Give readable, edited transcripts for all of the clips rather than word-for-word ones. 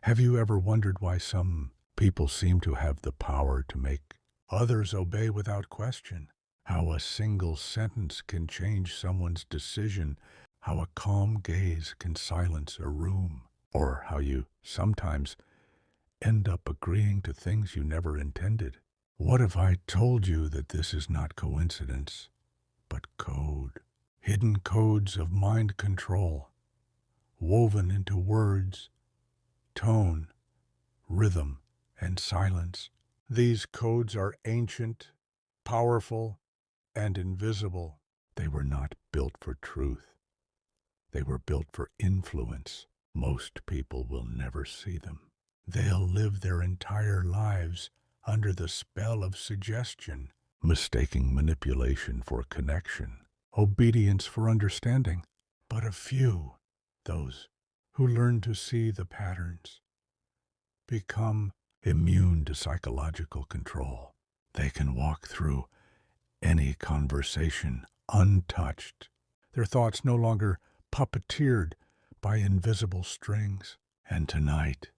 Have you ever wondered why some people seem to have the power to make others obey without question? How a single sentence can change someone's decision, how a calm gaze can silence a room, or how you sometimes end up agreeing to things you never intended. What if I told you that this is not coincidence, but code? Hidden codes of mind control, woven into words, tone, rhythm, and silence. These codes are ancient, powerful, and invisible. They were not built for truth. They were built for influence. Most people will never see them. They'll live their entire lives under the spell of suggestion, mistaking manipulation for connection, obedience for understanding. But a few, those who learn to see the patterns, become immune to psychological control. They can walk through any conversation untouched. Their thoughts no longer puppeteered by invisible strings. And tonight,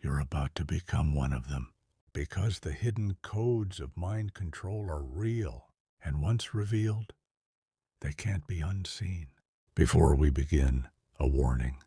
you're about to become one of them, because the hidden codes of mind control are real, and once revealed, they can't be unseen. Before we begin, a warning.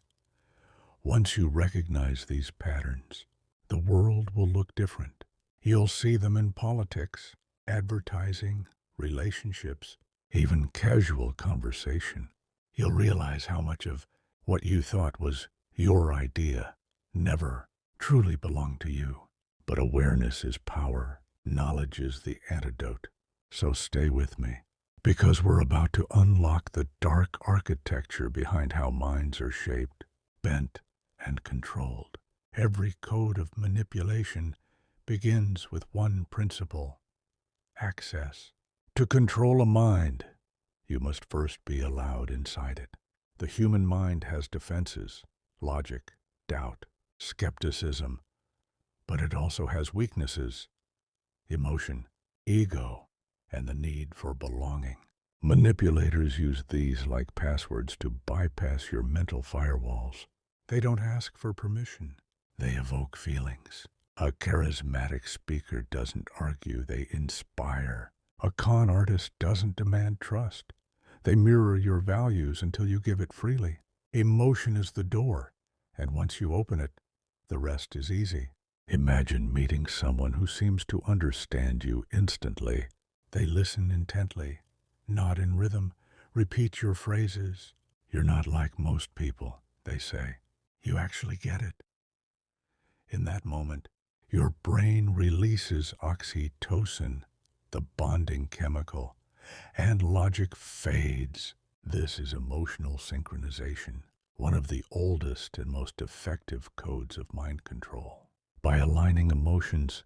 Once you recognize these patterns, the world will look different. You'll see them in politics, advertising, relationships, even casual conversation. You'll realize how much of what you thought was your idea never truly belonged to you. But awareness is power. Knowledge is the antidote. So stay with me, because we're about to unlock the dark architecture behind how minds are shaped, bent, and controlled. Every code of manipulation begins with one principle: access. To control a mind, you must first be allowed inside it. The human mind has defenses: logic, doubt, skepticism. But it also has weaknesses: emotion, ego, and the need for belonging. Manipulators use these like passwords to bypass your mental firewalls. They don't ask for permission. They evoke feelings. A charismatic speaker doesn't argue, they inspire. A con artist doesn't demand trust. They mirror your values until you give it freely. Emotion is the door, and once you open it, the rest is easy. Imagine meeting someone who seems to understand you instantly. They listen intently, nod in rhythm, repeat your phrases. You're not like most people, they say. You actually get it. In that moment, your brain releases oxytocin, the bonding chemical, and logic fades. This is emotional synchronization, one of the oldest and most effective codes of mind control. By aligning emotions,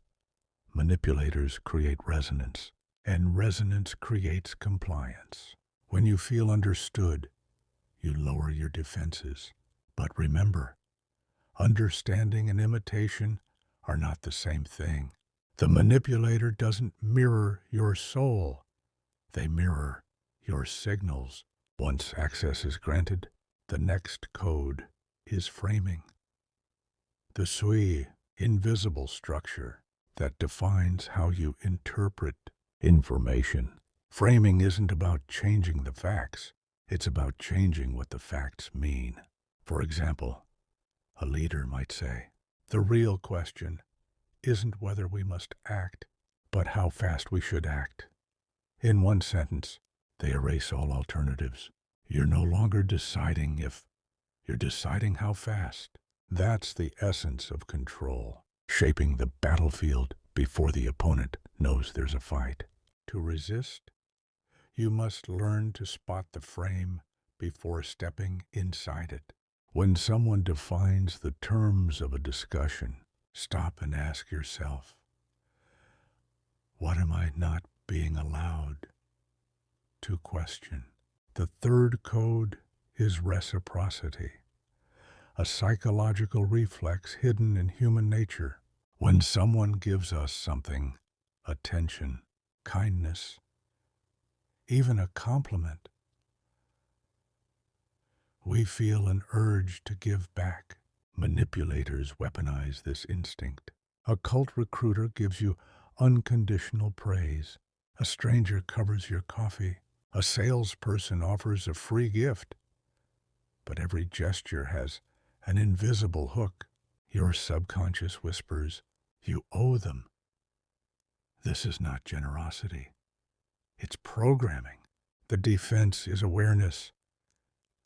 manipulators create resonance, and resonance creates compliance. When you feel understood, you lower your defenses. But remember, understanding and imitation are not the same thing. The manipulator doesn't mirror your soul. They mirror your signals. Once access is granted, the next code is framing. The sui, invisible structure that defines how you interpret information. Framing isn't about changing the facts. It's about changing what the facts mean. For example, a leader might say, "The real question isn't whether we must act, but how fast we should act." In one sentence, they erase all alternatives. You're no longer deciding if, you're deciding how fast. That's the essence of control, shaping the battlefield before the opponent knows there's a fight. To resist, you must learn to spot the frame before stepping inside it. When someone defines the terms of a discussion, stop and ask yourself, what am I not being allowed to question? The third code is reciprocity, a psychological reflex hidden in human nature. When someone gives us something, attention, kindness, even a compliment, we feel an urge to give back. Manipulators weaponize this instinct. A cult recruiter gives you unconditional praise. A stranger covers your coffee. A salesperson offers a free gift. But every gesture has an invisible hook. Your subconscious whispers, you owe them. This is not generosity. It's programming. The defense is awareness.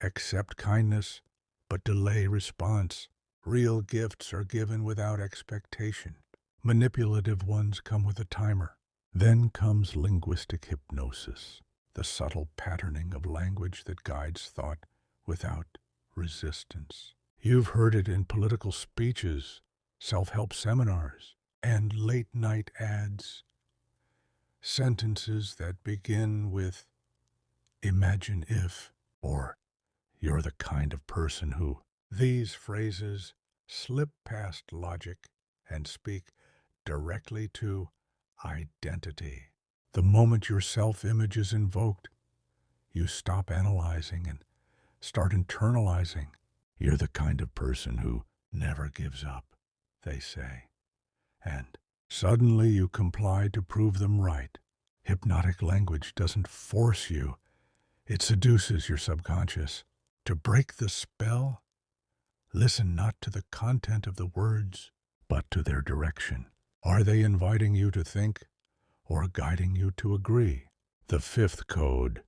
Accept kindness, but delay response. Real gifts are given without expectation. Manipulative ones come with a timer. Then comes linguistic hypnosis, the subtle patterning of language that guides thought without resistance. You've heard it in political speeches, self-help seminars, and late-night ads. Sentences that begin with, imagine if, or you're the kind of person who. These phrases slip past logic and speak directly to identity. The moment your self-image is invoked, you stop analyzing and start internalizing. You're the kind of person who never gives up, they say. And suddenly you comply to prove them right. Hypnotic language doesn't force you. It seduces your subconscious. To break the spell, listen not to the content of the words, but to their direction. Are they inviting you to think or guiding you to agree? The fifth code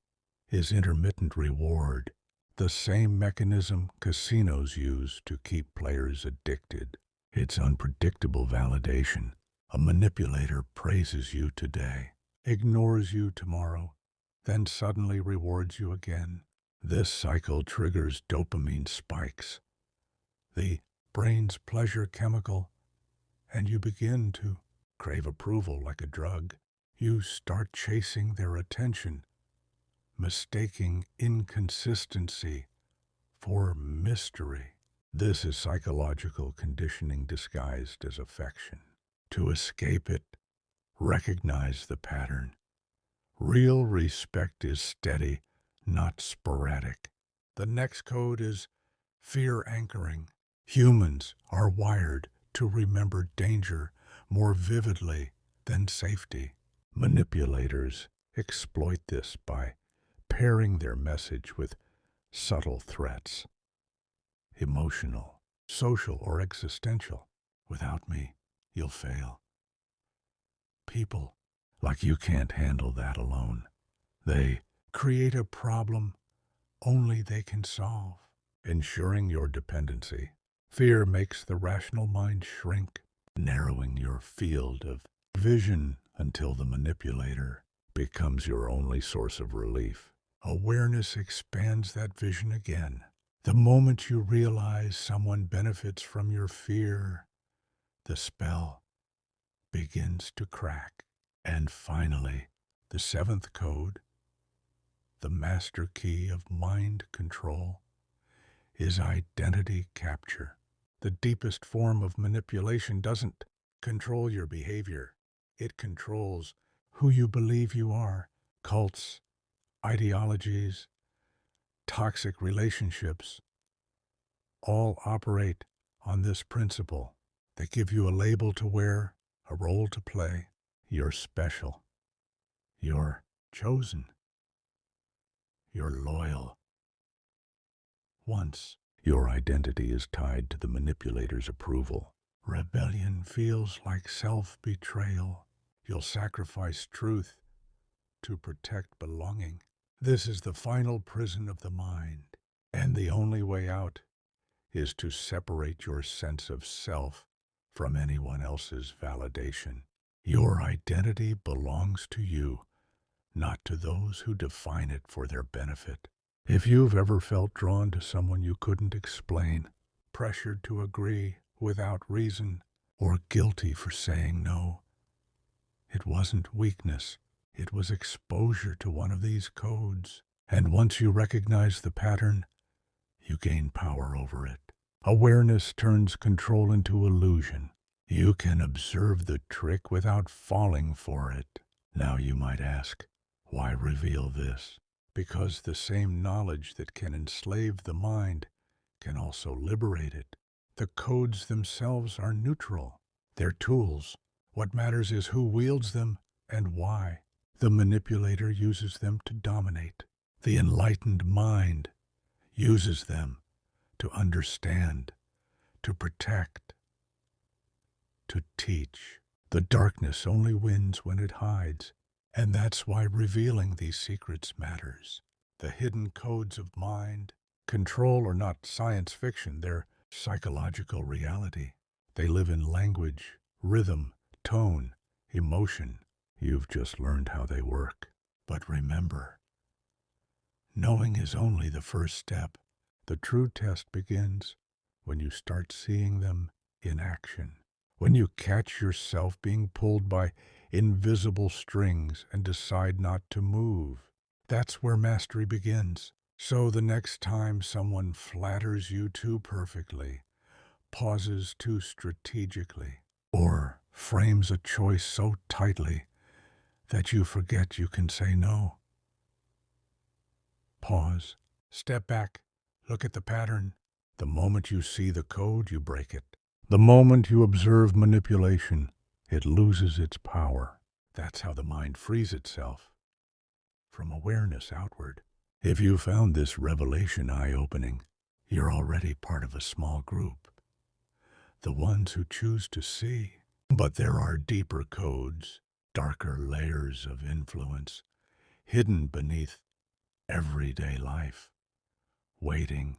is intermittent reward, the same mechanism casinos use to keep players addicted. It's unpredictable validation. A manipulator praises you today, ignores you tomorrow, then suddenly rewards you again. This cycle triggers dopamine spikes, the brain's pleasure chemical, and you begin to crave approval like a drug. You start chasing their attention, mistaking inconsistency for mystery. This is psychological conditioning disguised as affection. To escape it, recognize the pattern. Real respect is steady, not sporadic. The next code is fear anchoring. Humans are wired to remember danger more vividly than safety. Manipulators exploit this by pairing their message with subtle threats. Emotional, social, or existential. Without me, you'll fail. People, like you can't handle that alone. They create a problem only they can solve, ensuring your dependency. Fear makes the rational mind shrink, narrowing your field of vision until the manipulator becomes your only source of relief. Awareness expands that vision again. The moment you realize someone benefits from your fear, the spell begins to crack. And finally, the seventh code, the master key of mind control, is identity capture. The deepest form of manipulation doesn't control your behavior. It controls who you believe you are. Cults, ideologies, toxic relationships all operate on this principle. They give you a label to wear, a role to play. You're special. You're chosen. You're loyal. Once your identity is tied to the manipulator's approval, rebellion feels like self-betrayal. You'll sacrifice truth to protect belonging. This is the final prison of the mind, and the only way out is to separate your sense of self from anyone else's validation. Your identity belongs to you, not to those who define it for their benefit. If you've ever felt drawn to someone you couldn't explain, pressured to agree without reason, or guilty for saying no, it wasn't weakness. It was exposure to one of these codes. And once you recognize the pattern, you gain power over it. Awareness turns control into illusion. You can observe the trick without falling for it. Now you might ask, why reveal this? Because the same knowledge that can enslave the mind can also liberate it. The codes themselves are neutral. They're tools. What matters is who wields them and why. The manipulator uses them to dominate. The enlightened mind uses them to understand, to protect, to teach. The darkness only wins when it hides, and that's why revealing these secrets matters. The hidden codes of mind, control are not science fiction, they're psychological reality. They live in language, rhythm, tone, emotion. You've just learned how they work. But remember, knowing is only the first step. The true test begins when you start seeing them in action. When you catch yourself being pulled by invisible strings and decide not to move. That's where mastery begins. So the next time someone flatters you too perfectly, pauses too strategically, or frames a choice so tightly that you forget you can say no, pause, step back, look at the pattern. The moment you see the code, you break it. The moment you observe manipulation, it loses its power. That's how the mind frees itself from awareness outward. If you found this revelation eye-opening, you're already part of a small group, the ones who choose to see. But there are deeper codes, darker layers of influence, hidden beneath everyday life, waiting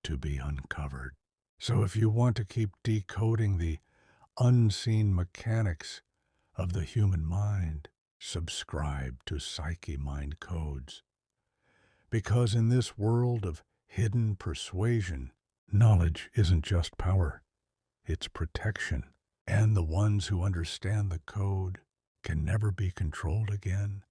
to be uncovered. So if you want to keep decoding the unseen mechanics of the human mind, subscribe to Psyche Mind Codes. Because in this world of hidden persuasion, knowledge isn't just power, it's protection. And the ones who understand the code can never be controlled again.